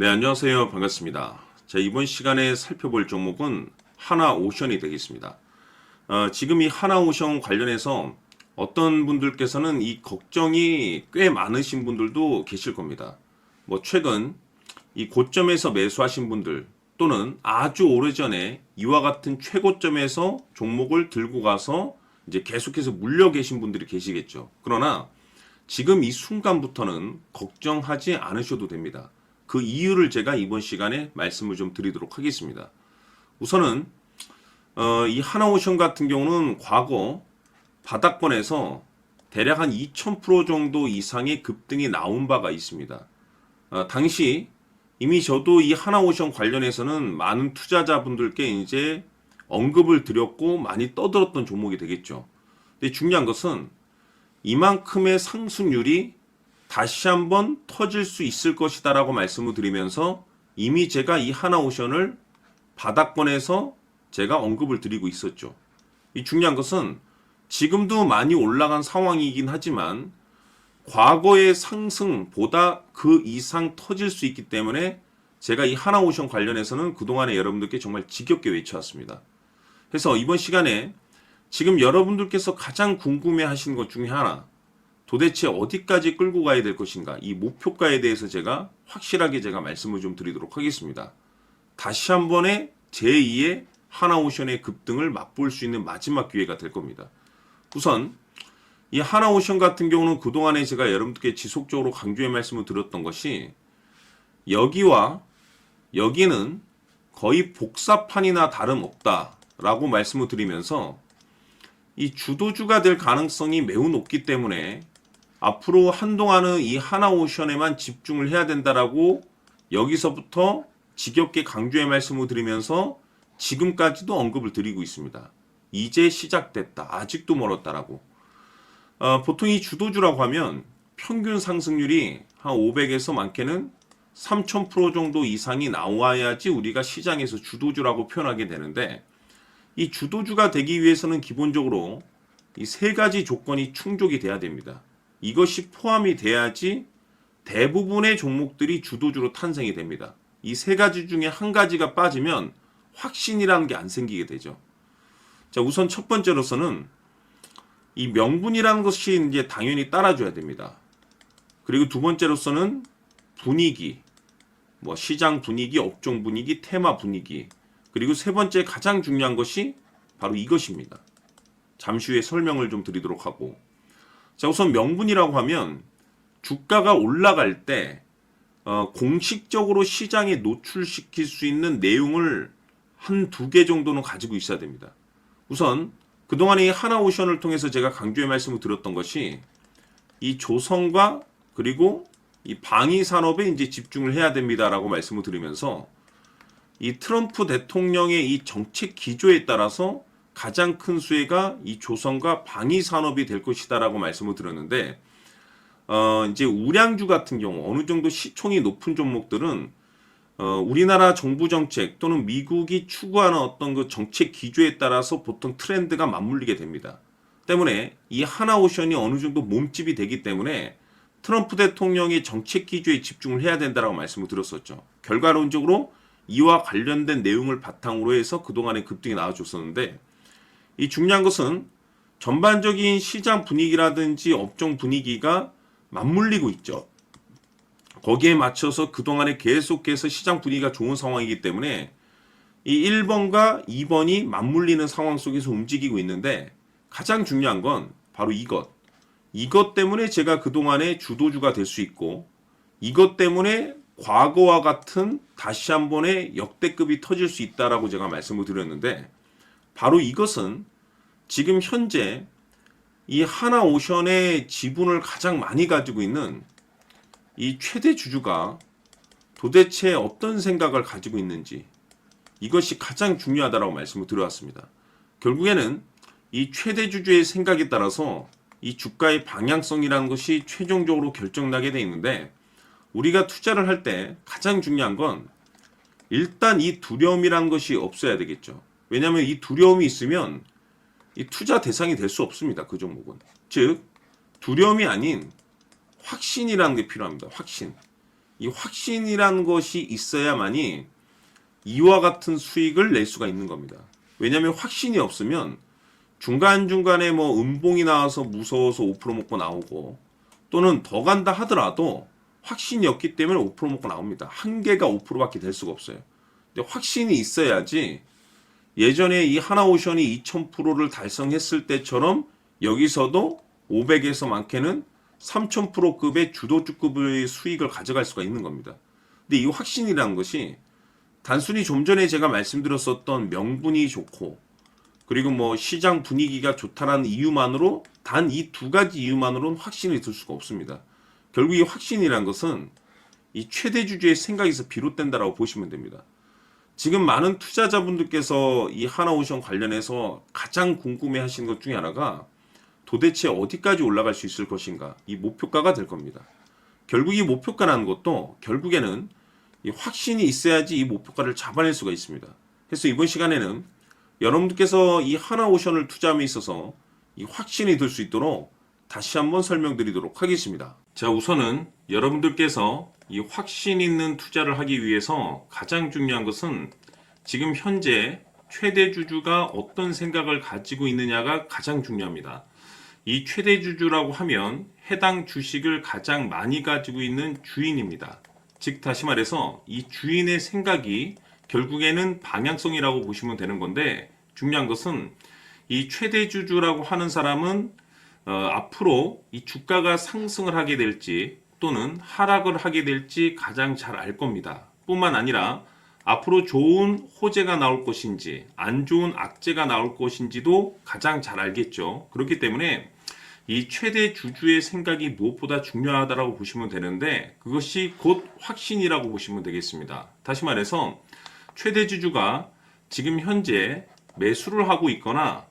네, 안녕하세요. 반갑습니다. 자, 이번 시간에 살펴볼 종목은 하나오션이 되겠습니다. 지금 이 하나오션 관련해서 어떤 분들께서는 이 걱정이 꽤 많으신 분들도 계실 겁니다. 뭐 최근 이 고점에서 매수하신 분들 또는 아주 오래전에 이와 같은 최고점에서 종목을 들고 가서 이제 계속해서 물려 계신 분들이 계시겠죠. 그러나 지금 이 순간부터는 걱정하지 않으셔도 됩니다. 그 이유를 제가 이번 시간에 말씀을 좀 드리도록 하겠습니다. 우선은 이 하나오션 같은 경우는 과거 바닥권에서 대략 한 2000% 정도 이상의 급등이 나온 바가 있습니다. 당시 이미 저도 이 하나오션 관련해서는 많은 투자자분들께 이제 언급을 드렸고 많이 떠들었던 종목이 되겠죠. 근데 중요한 것은 이만큼의 상승률이 다시 한번 터질 수 있을 것이다 라고 말씀을 드리면서 이미 제가 이 하나오션을 바닥권에서 제가 언급을 드리고 있었죠. 이 중요한 것은 지금도 많이 올라간 상황이긴 하지만 과거의 상승보다 그 이상 터질 수 있기 때문에 제가 이 하나오션 관련해서는 그동안에 여러분들께 정말 지겹게 외쳐왔습니다. 그래서 이번 시간에 지금 여러분들께서 가장 궁금해 하시는 것 중에 하나, 도대체 어디까지 끌고 가야 될 것인가, 이 목표가에 대해서 제가 확실하게 제가 말씀을 좀 드리도록 하겠습니다. 다시 한 번의 제2의 하나오션의 급등을 맛볼 수 있는 마지막 기회가 될 겁니다. 우선 이 하나오션 같은 경우는 그동안에 제가 여러분들께 지속적으로 강조의 말씀을 드렸던 것이 여기와 여기는 거의 복사판이나 다름없다 라고 말씀을 드리면서 이 주도주가 될 가능성이 매우 높기 때문에 앞으로 한동안은 이 하나오션에만 집중을 해야 된다라고 여기서부터 지겹게 강조의 말씀을 드리면서 지금까지도 언급을 드리고 있습니다. 이제 시작됐다. 아직도 멀었다라고. 보통 이 주도주라고 하면 평균 상승률이 한 500에서 많게는 3000% 정도 이상이 나와야지 우리가 시장에서 주도주라고 표현하게 되는데, 이 주도주가 되기 위해서는 기본적으로 이 세 가지 조건이 충족이 돼야 됩니다. 이것이 포함이 돼야지 대부분의 종목들이 주도주로 탄생이 됩니다. 이 세 가지 중에 한 가지가 빠지면 확신이라는 게 안 생기게 되죠. 자, 우선 첫 번째로서는 이 명분이라는 것이 이제 당연히 따라줘야 됩니다. 그리고 두 번째로서는 분위기, 뭐 시장 분위기, 업종 분위기, 테마 분위기, 그리고 세 번째 가장 중요한 것이 바로 이것입니다. 잠시 후에 설명을 좀 드리도록 하고, 자, 우선 명분이라고 하면 주가가 올라갈 때 공식적으로 시장에 노출시킬 수 있는 내용을 한 두 개 정도는 가지고 있어야 됩니다. 우선 그동안에 이 하나오션을 통해서 제가 강조의 말씀을 드렸던 것이 이 조성과 그리고 이 방위 산업에 이제 집중을 해야 됩니다라고 말씀을 드리면서 이 트럼프 대통령의 이 정책 기조에 따라서 가장 큰 수혜가 이 조선과 방위 산업이 될 것이다라고 말씀을 드렸는데, 이제 우량주 같은 경우 어느 정도 시총이 높은 종목들은 우리나라 정부 정책 또는 미국이 추구하는 어떤 그 정책 기조에 따라서 보통 트렌드가 맞물리게 됩니다. 때문에 이 하나오션이 어느 정도 몸집이 되기 때문에 트럼프 대통령의 정책 기조에 집중을 해야 된다라고 말씀을 드렸었죠. 결과론적으로 이와 관련된 내용을 바탕으로 해서 그동안의 급등이 나와줬었는데, 이 중요한 것은 전반적인 시장 분위기라든지 업종 분위기가 맞물리고 있죠. 거기에 맞춰서 그동안에 계속해서 시장 분위기가 좋은 상황이기 때문에 이 1번과 2번이 맞물리는 상황 속에서 움직이고 있는데, 가장 중요한 건 바로 이것 때문에 제가 그동안에 주도주가 될 수 있고, 이것 때문에 과거와 같은 다시 한 번의 역대급이 터질 수 있다라고 제가 말씀을 드렸는데, 바로 이것은 지금 현재 이 하나오션의 지분을 가장 많이 가지고 있는 이 최대 주주가 도대체 어떤 생각을 가지고 있는지, 이것이 가장 중요하다라고 말씀을 드려왔습니다. 결국에는 이 최대 주주의 생각에 따라서 이 주가의 방향성이라는 것이 최종적으로 결정나게 돼 있는데, 우리가 투자를 할 때 가장 중요한 건 일단 이 두려움이라는 것이 없어야 되겠죠. 왜냐하면 이 두려움이 있으면 이 투자 대상이 될 수 없습니다. 그 종목은. 즉 두려움이 아닌 확신이라는 게 필요합니다. 확신. 이 확신이라는 것이 있어야만이 이와 같은 수익을 낼 수가 있는 겁니다. 왜냐하면 확신이 없으면 중간중간에 뭐 음봉이 나와서 무서워서 5% 먹고 나오고, 또는 더 간다 하더라도 확신이 없기 때문에 5% 먹고 나옵니다. 한계가 5%밖에 될 수가 없어요. 근데 확신이 있어야지 예전에 이 하나오션이 2000%를 달성했을 때처럼 여기서도 500에서 많게는 3000%급의 주도주급의 수익을 가져갈 수가 있는 겁니다. 근데 이 확신이라는 것이 단순히 좀 전에 제가 말씀드렸었던 명분이 좋고, 그리고 뭐 시장 분위기가 좋다라는 이유만으로, 단 이 두 가지 이유만으로는 확신이 들 수가 없습니다. 결국 이 확신이란 것은 이 최대 주주의 생각에서 비롯된다라고 보시면 됩니다. 지금 많은 투자자분들께서 이 하나오션 관련해서 가장 궁금해 하시는 것 중에 하나가 도대체 어디까지 올라갈 수 있을 것인가, 이 목표가가 될 겁니다. 결국 이 목표가라는 것도 결국에는 이 확신이 있어야지 이 목표가를 잡아낼 수가 있습니다. 그래서 이번 시간에는 여러분들께서 이 하나오션을 투자함에 있어서 이 확신이 들 수 있도록 다시 한번 설명드리도록 하겠습니다. 자, 우선은 여러분들께서 이 확신 있는 투자를 하기 위해서 가장 중요한 것은 지금 현재 최대 주주가 어떤 생각을 가지고 있느냐가 가장 중요합니다. 이 최대 주주라고 하면 해당 주식을 가장 많이 가지고 있는 주인입니다. 즉 다시 말해서 이 주인의 생각이 결국에는 방향성이라고 보시면 되는 건데, 중요한 것은 이 최대 주주라고 하는 사람은 앞으로 이 주가가 상승을 하게 될지 또는 하락을 하게 될지 가장 잘 알 겁니다. 뿐만 아니라 앞으로 좋은 호재가 나올 것인지 안 좋은 악재가 나올 것인지도 가장 잘 알겠죠. 그렇기 때문에 이 최대 주주의 생각이 무엇보다 중요하다고 보시면 되는데, 그것이 곧 확신이라고 보시면 되겠습니다. 다시 말해서 최대 주주가 지금 현재 매수를 하고 있거나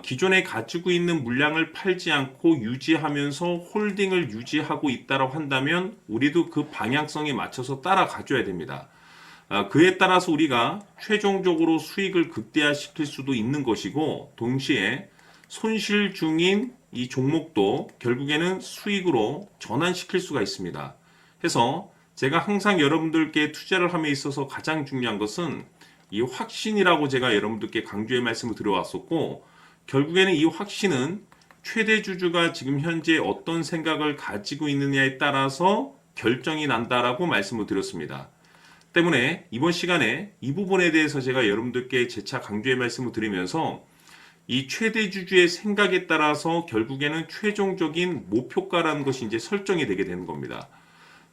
기존에 가지고 있는 물량을 팔지 않고 유지하면서 홀딩을 유지하고 있다고 한다면 우리도 그 방향성에 맞춰서 따라가줘야 됩니다. 그에 따라서 우리가 최종적으로 수익을 극대화시킬 수도 있는 것이고, 동시에 손실 중인 이 종목도 결국에는 수익으로 전환시킬 수가 있습니다. 해서 제가 항상 여러분들께 투자를 함에 있어서 가장 중요한 것은 이 확신이라고 제가 여러분들께 강조의 말씀을 드려왔었고, 결국에는 이 확신은 최대 주주가 지금 현재 어떤 생각을 가지고 있느냐에 따라서 결정이 난다라고 말씀을 드렸습니다. 때문에 이번 시간에 이 부분에 대해서 제가 여러분들께 재차 강조의 말씀을 드리면서 이 최대 주주의 생각에 따라서 결국에는 최종적인 목표가라는 것이 이제 설정이 되게 되는 겁니다.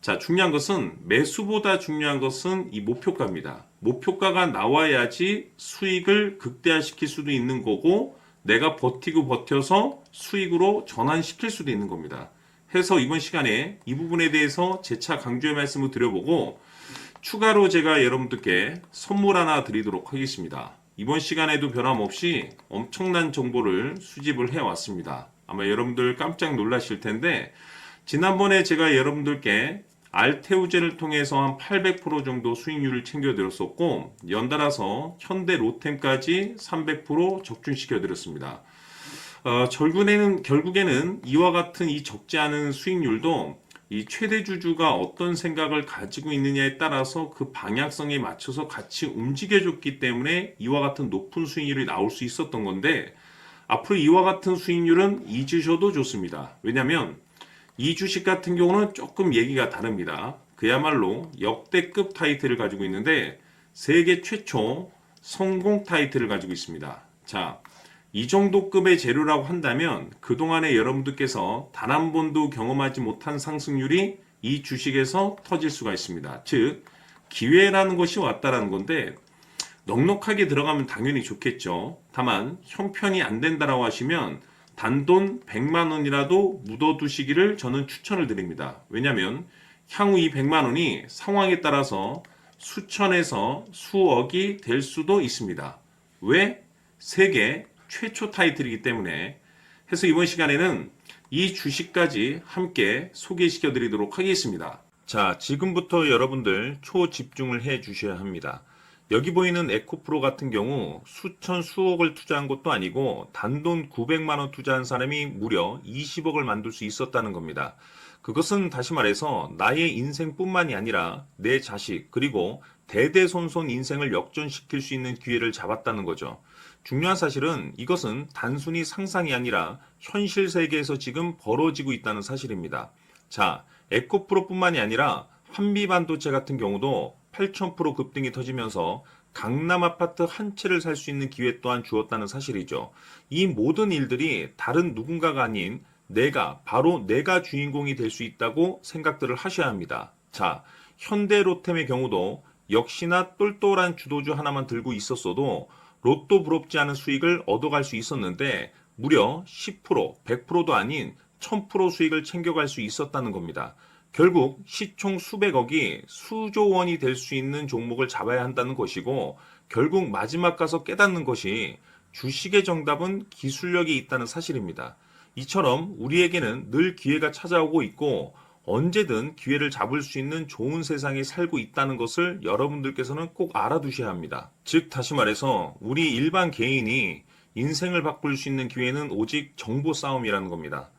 자, 중요한 것은 매수보다 중요한 것은 이 목표가입니다. 목표가가 나와야지 수익을 극대화시킬 수도 있는 거고, 내가 버티고 버텨서 수익으로 전환시킬 수도 있는 겁니다. 해서 이번 시간에 이 부분에 대해서 재차 강조의 말씀을 드려보고, 추가로 제가 여러분들께 선물 하나 드리도록 하겠습니다. 이번 시간에도 변함없이 엄청난 정보를 수집을 해왔습니다. 아마 여러분들 깜짝 놀라실 텐데, 지난번에 제가 여러분들께 알테우제를 통해서 한 800% 정도 수익률을 챙겨드렸었고, 연달아서 현대 로템까지 300% 적중시켜드렸습니다. 결국에는 이와 같은 이 적지 않은 수익률도 이 최대 주주가 어떤 생각을 가지고 있느냐에 따라서 그 방향성에 맞춰서 같이 움직여줬기 때문에 이와 같은 높은 수익률이 나올 수 있었던 건데, 앞으로 이와 같은 수익률은 잊으셔도 좋습니다. 왜냐하면 이 주식 같은 경우는 조금 얘기가 다릅니다. 그야말로 역대급 타이틀을 가지고 있는데 세계 최초 성공 타이틀을 가지고 있습니다. 자, 이 정도 급의 재료라고 한다면 그동안에 여러분들께서 단 한 번도 경험하지 못한 상승률이 이 주식에서 터질 수가 있습니다. 즉, 기회라는 것이 왔다라는 건데, 넉넉하게 들어가면 당연히 좋겠죠. 다만 형편이 안 된다라고 하시면 단돈 100만 원이라도 묻어두시기를 저는 추천을 드립니다. 왜냐하면 향후 이 100만 원이 상황에 따라서 수천에서 수억이 될 수도 있습니다. 왜? 세계 최초 타이틀이기 때문에. 해서 이번 시간에는 이 주식까지 함께 소개시켜 드리도록 하겠습니다. 자, 지금부터 여러분들 초집중을 해 주셔야 합니다. 여기 보이는 에코프로 같은 경우 수천 수억을 투자한 것도 아니고 단돈 900만 원 투자한 사람이 무려 20억을 만들 수 있었다는 겁니다. 그것은 다시 말해서 나의 인생뿐만이 아니라 내 자식 그리고 대대손손 인생을 역전시킬 수 있는 기회를 잡았다는 거죠. 중요한 사실은 이것은 단순히 상상이 아니라 현실 세계에서 지금 벌어지고 있다는 사실입니다. 자, 에코프로뿐만이 아니라 한미반도체 같은 경우도 8,000% 급등이 터지면서 강남 아파트 한 채를 살 수 있는 기회 또한 주었다는 사실이죠. 이 모든 일들이 다른 누군가가 아닌 바로 내가 주인공이 될 수 있다고 생각들을 하셔야 합니다. 자, 현대로템의 경우도 역시나 똘똘한 주도주 하나만 들고 있었어도 로또 부럽지 않은 수익을 얻어갈 수 있었는데 무려 10%, 100%도 아닌 1000% 수익을 챙겨갈 수 있었다는 겁니다. 결국 시총 수백억이 수조 원이 될 수 있는 종목을 잡아야 한다는 것이고 결국 마지막 가서 깨닫는 것이 주식의 정답은 기술력이 있다는 사실입니다. 이처럼 우리에게는 늘 기회가 찾아오고 있고 언제든 기회를 잡을 수 있는 좋은 세상에 살고 있다는 것을 여러분들께서는 꼭 알아두셔야 합니다. 즉 다시 말해서 우리 일반 개인이 인생을 바꿀 수 있는 기회는 오직 정보 싸움이라는 겁니다.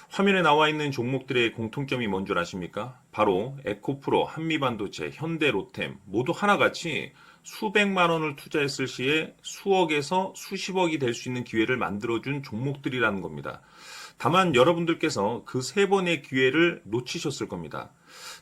화면에 나와 있는 종목들의 공통점이 뭔 줄 아십니까? 바로 에코프로, 한미반도체, 현대로템 모두 하나같이 수백만 원을 투자했을 시에 수억에서 수십억이 될 수 있는 기회를 만들어준 종목들이라는 겁니다. 다만 여러분들께서 그 세 번의 기회를 놓치셨을 겁니다.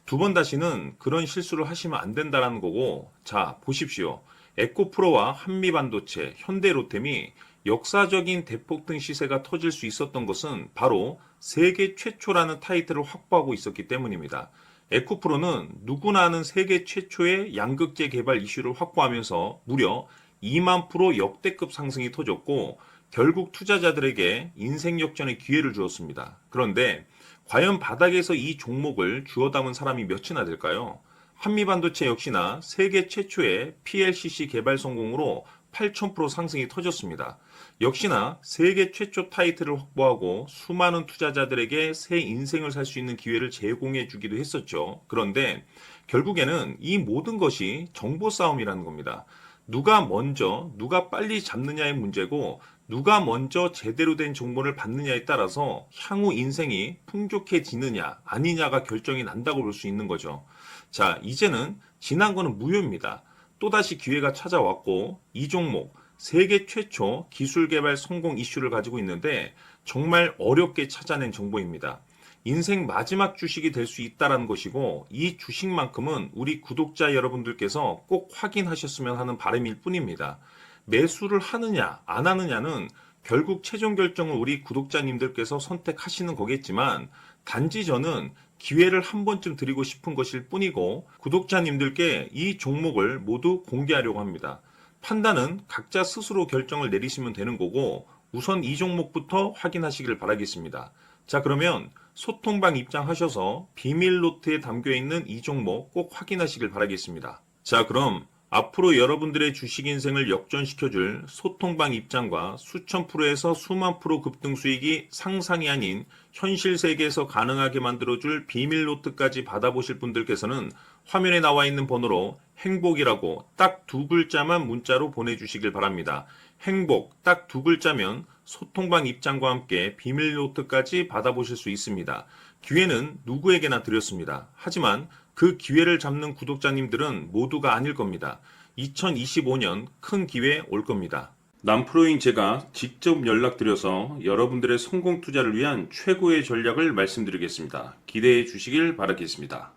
두 번 다시는 그런 실수를 하시면 안 된다는 거고, 자, 보십시오. 에코프로와 한미반도체, 현대로템이 역사적인 대폭등 시세가 터질 수 있었던 것은 바로 세계 최초라는 타이틀을 확보하고 있었기 때문입니다. 에코프로는 누구나 아는 세계 최초의 양극재 개발 이슈를 확보하면서 무려 2만 프로 역대급 상승이 터졌고 결국 투자자들에게 인생 역전의 기회를 주었습니다. 그런데 과연 바닥에서 이 종목을 주워 담은 사람이 몇이나 될까요? 한미반도체 역시나 세계 최초의 PLCC 개발 성공으로 8,000% 상승이 터졌습니다. 역시나 세계 최초 타이틀을 확보하고 수많은 투자자들에게 새 인생을 살 수 있는 기회를 제공해 주기도 했었죠. 그런데 결국에는 이 모든 것이 정보 싸움이라는 겁니다. 누가 먼저, 누가 빨리 잡느냐의 문제고 누가 먼저 제대로 된 정보를 받느냐에 따라서 향후 인생이 풍족해지느냐 아니냐가 결정이 난다고 볼 수 있는 거죠. 자, 이제는 지난 거는 무효입니다. 또다시 기회가 찾아왔고 이 종목 세계 최초 기술 개발 성공 이슈를 가지고 있는데 정말 어렵게 찾아낸 정보입니다. 인생 마지막 주식이 될 수 있다는 것이고 이 주식만큼은 우리 구독자 여러분들께서 꼭 확인하셨으면 하는 바람일 뿐입니다. 매수를 하느냐 안 하느냐는 결국 최종 결정을 우리 구독자님들께서 선택하시는 거겠지만 단지 저는 기회를 한 번쯤 드리고 싶은 것일 뿐이고 구독자님들께 이 종목을 모두 공개하려고 합니다. 판단은 각자 스스로 결정을 내리시면 되는 거고 우선 이 종목부터 확인하시길 바라겠습니다. 자, 그러면 소통방 입장하셔서 비밀 노트에 담겨 있는 이 종목 꼭 확인하시길 바라겠습니다. 자, 그럼 앞으로 여러분들의 주식 인생을 역전시켜줄 소통방 입장과 수천 프로에서 수만 프로 급등 수익이 상상이 아닌 현실 세계에서 가능하게 만들어줄 비밀 노트까지 받아보실 분들께서는 화면에 나와 있는 번호로 행복이라고 딱 두 글자만 문자로 보내주시길 바랍니다. 행복 딱 두 글자면 소통방 입장과 함께 비밀 노트까지 받아보실 수 있습니다. 기회는 누구에게나 드렸습니다. 하지만 그 기회를 잡는 구독자님들은 모두가 아닐 겁니다. 2025년 큰 기회 올 겁니다. 남프로인 제가 직접 연락드려서 여러분들의 성공 투자를 위한 최고의 전략을 말씀드리겠습니다. 기대해 주시길 바라겠습니다.